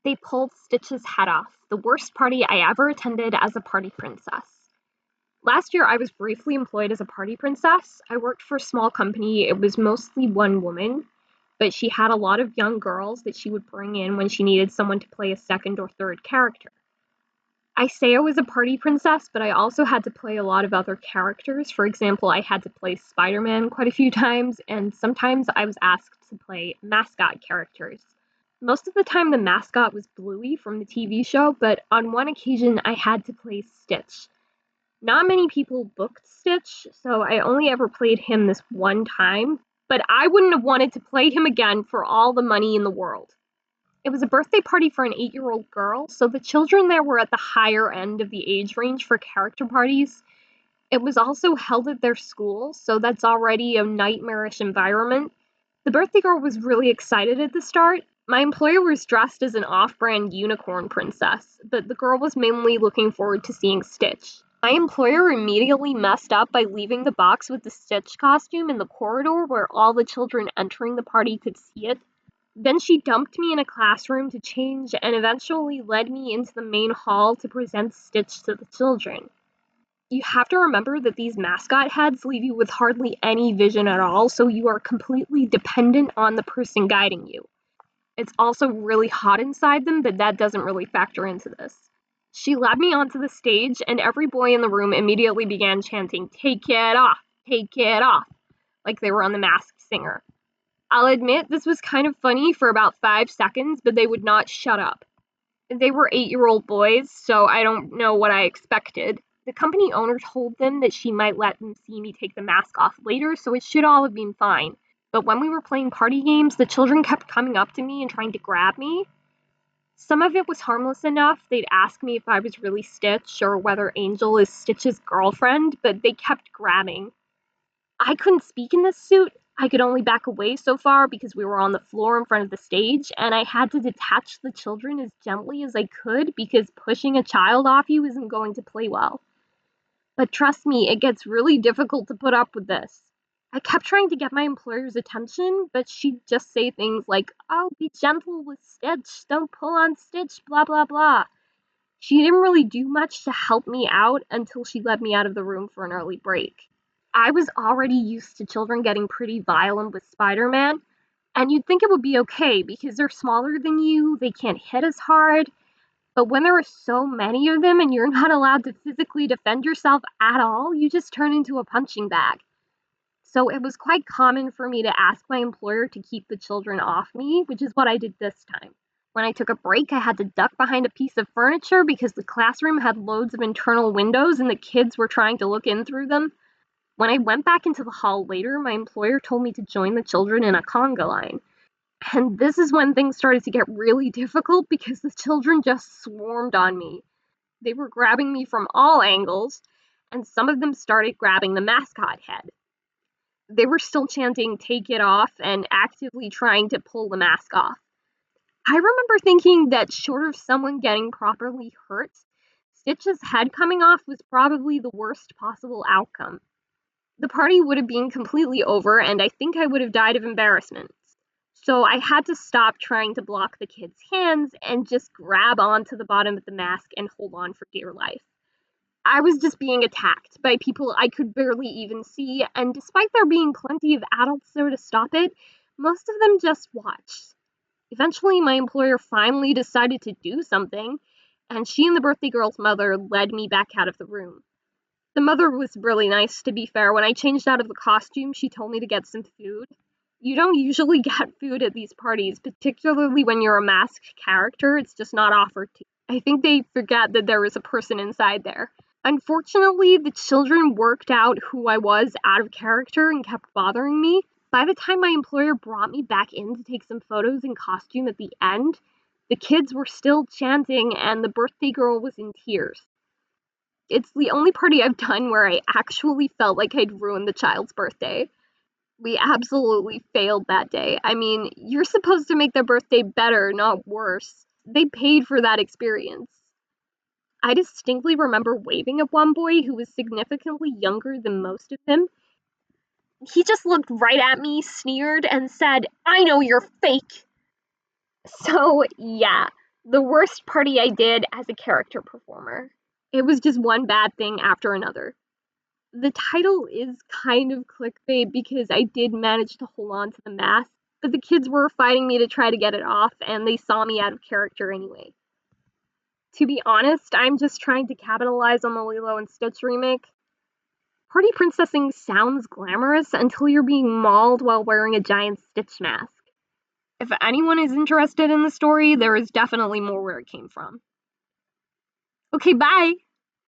They pulled Stitch's head off, the worst party I ever attended as a party princess. Last year, I was briefly employed as a party princess. I worked for a small company. It was mostly one woman, but she had a lot of young girls that she would bring in when she needed someone to play a second or third character. I say I was a party princess, but I also had to play a lot of other characters. For example, I had to play Spider-Man quite a few times, and sometimes I was asked to play mascot characters. Most of the time, the mascot was Bluey from the TV show, but on one occasion, I had to play Stitch. Not many people booked Stitch, so I only ever played him this one time, but I wouldn't have wanted to play him again for all the money in the world. It was a birthday party for an 8-year-old girl, so the children there were at the higher end of the age range for character parties. It was also held at their school, so that's already a nightmarish environment. The birthday girl was really excited at the start. My employer was dressed as an off-brand unicorn princess, but the girl was mainly looking forward to seeing Stitch. My employer immediately messed up by leaving the box with the Stitch costume in the corridor where all the children entering the party could see it. Then she dumped me in a classroom to change and eventually led me into the main hall to present Stitch to the children. You have to remember that these mascot heads leave you with hardly any vision at all, so you are completely dependent on the person guiding you. It's also really hot inside them, but that doesn't really factor into this. She led me onto the stage, and every boy in the room immediately began chanting, "Take it off," like they were on The Masked Singer. I'll admit this was kind of funny for about 5 seconds, but they would not shut up. They were 8-year-old boys, so I don't know what I expected. The company owner told them that she might let them see me take the mask off later, so it should all have been fine. But when we were playing party games, the children kept coming up to me and trying to grab me. Some of it was harmless enough. They'd ask me if I was really Stitch or whether Angel is Stitch's girlfriend, but they kept grabbing. I couldn't speak in this suit. I could only back away so far because we were on the floor in front of the stage, and I had to detach the children as gently as I could because pushing a child off you isn't going to play well. But trust me, it gets really difficult to put up with this. I kept trying to get my employer's attention, but she'd just say things like, "Oh, be gentle with Stitch, don't pull on Stitch, blah blah blah." She didn't really do much to help me out until she led me out of the room for an early break. I was already used to children getting pretty violent with Spider-Man, and you'd think it would be okay because they're smaller than you, they can't hit as hard, but when there are so many of them and you're not allowed to physically defend yourself at all, you just turn into a punching bag. So it was quite common for me to ask my employer to keep the children off me, which is what I did this time. When I took a break, I had to duck behind a piece of furniture because the classroom had loads of internal windows and the kids were trying to look in through them. When I went back into the hall later, my employer told me to join the children in a conga line. And this is when things started to get really difficult because the children just swarmed on me. They were grabbing me from all angles, and some of them started grabbing the mascot head. They were still chanting, "Take it off," and actively trying to pull the mask off. I remember thinking that short of someone getting properly hurt, Stitch's head coming off was probably the worst possible outcome. The party would have been completely over, and I think I would have died of embarrassment. So I had to stop trying to block the kids' hands and just grab onto the bottom of the mask and hold on for dear life. I was just being attacked by people I could barely even see, and despite there being plenty of adults there to stop it, most of them just watched. Eventually, my employer finally decided to do something, and she and the birthday girl's mother led me back out of the room. The mother was really nice, to be fair. When I changed out of the costume, she told me to get some food. You don't usually get food at these parties, particularly when you're a masked character. It's just not offered to you. I think they forget that there is a person inside there. Unfortunately, the children worked out who I was out of character and kept bothering me. By the time my employer brought me back in to take some photos in costume at the end, the kids were still chanting and the birthday girl was in tears. It's the only party I've done where I actually felt like I'd ruined the child's birthday. We absolutely failed that day. I mean, you're supposed to make their birthday better, not worse. They paid for that experience. I distinctly remember waving at one boy who was significantly younger than most of them. He just looked right at me, sneered, and said, "I know you're fake." So, yeah, The worst party I did as a character performer. It was just one bad thing after another. The title is kind of clickbait because I did manage to hold on to the mask, but the kids were fighting me to try to get it off, and they saw me out of character anyway. To be honest, I'm just trying to capitalize on the Lilo and Stitch remake. Party princessing sounds glamorous until you're being mauled while wearing a giant Stitch mask. If anyone is interested in the story, there is definitely more where it came from. Okay, bye!